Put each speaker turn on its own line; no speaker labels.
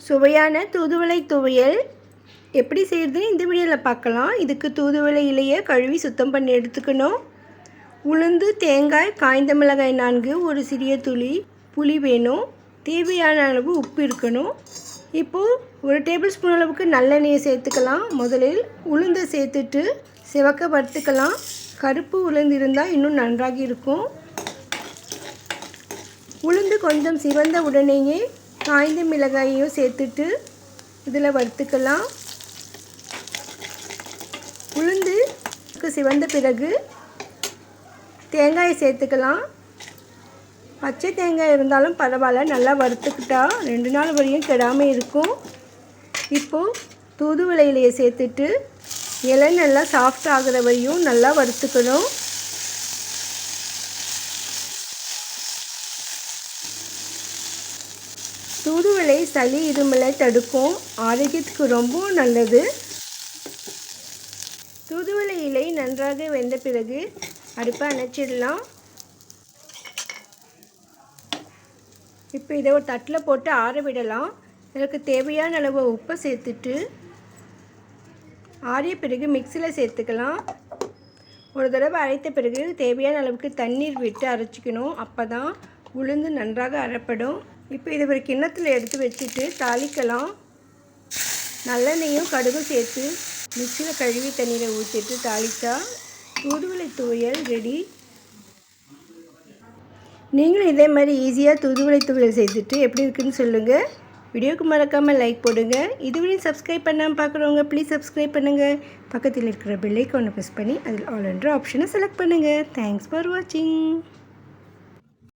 சுவையான தூதுவளை துவையல் எப்படி செய்கிறதுன்னு இந்த வீடியோவில் பார்க்கலாம். இதுக்கு தூதுவளை இலையை கழுவி சுத்தம் பண்ணி எடுத்துக்கணும். உளுந்து, தேங்காய், காய்ந்த மிளகாய் 4, ஒரு சிறிய துளி புளி வேணும். தேவையான அளவு உப்பு இருக்கணும். இப்போது ஒரு டேபிள் ஸ்பூன் அளவுக்கு நல்லெண்ணெயை சேர்த்துக்கலாம். முதலில் உளுந்தை சேர்த்துட்டு சிவக்க வறுத்துக்கலாம். கருப்பு உளுந்து இருந்தால் இன்னும் நன்றாக இருக்கும். உளுந்து கொஞ்சம் சிவந்த உடனேயே காய்ந்த மிளகாயையும் சேர்த்துட்டு இதில் வறுத்துக்கலாம். உளுந்து சிவந்த பிறகு தேங்காயை சேர்த்துக்கலாம். பச்சை தேங்காய் இருந்தாலும் பரவாயில்ல, நல்லா வறுத்துக்கிட்டா 2 நாள் வரையும் கெடாமல் இருக்கும். இப்போது தூதுவளை இலையை சேர்த்துட்டு இலை நல்லா சாஃப்ட் ஆகிற வரையும் நல்லா வறுத்துக்கணும். தூதுவளை சளி இருமலை தடுக்கும், ஆரோக்கியத்துக்கு ரொம்ப நல்லது. தூதுவளை இலை நன்றாக வெந்த பிறகு அடுப்பை அணைச்சிடலாம். இப்போ இதை ஒரு தட்டில் போட்டு ஆற விடலாம். இதற்கு தேவையான அளவு உப்பை சேர்த்துட்டு ஆறிய பிறகு மிக்சியில் சேர்த்துக்கலாம். ஒரு தடவை அரைத்த பிறகு தேவையான அளவுக்கு தண்ணீர் விட்டு அரைச்சிக்கணும். அப்போ தான் உளுந்து நன்றாக அரைப்படும். இப்போ இதை ஒரு கிண்ணத்தில் எடுத்து வச்சுட்டு தாளிக்கலாம். நல்லெண்ணெயும் கடுகும் சேர்த்து மிக்சியில் கழுவி தண்ணீரை ஊற்றிட்டு தாளித்தா தூதுவளை துவையல் ரெடி. நீங்களும் இதே மாதிரி ஈஸியாக தூதுவளை துவையல் செய்துட்டு எப்படி இருக்குன்னு சொல்லுங்கள். வீடியோவுக்கு மறக்காமல் லைக் போடுங்க. இதுவரையும் சப்ஸ்கிரைப் பண்ணாமல் பார்க்குறவங்க ப்ளீஸ் சப்ஸ்கிரைப் பண்ணுங்கள். பக்கத்தில் இருக்கிற பெல் ஐக்கானை ப்ரெஸ் பண்ணி அதில் ஆல் என்ற ஆப்ஷனை செலக்ட் பண்ணுங்கள். தேங்க்ஸ் ஃபார் வாட்சிங்.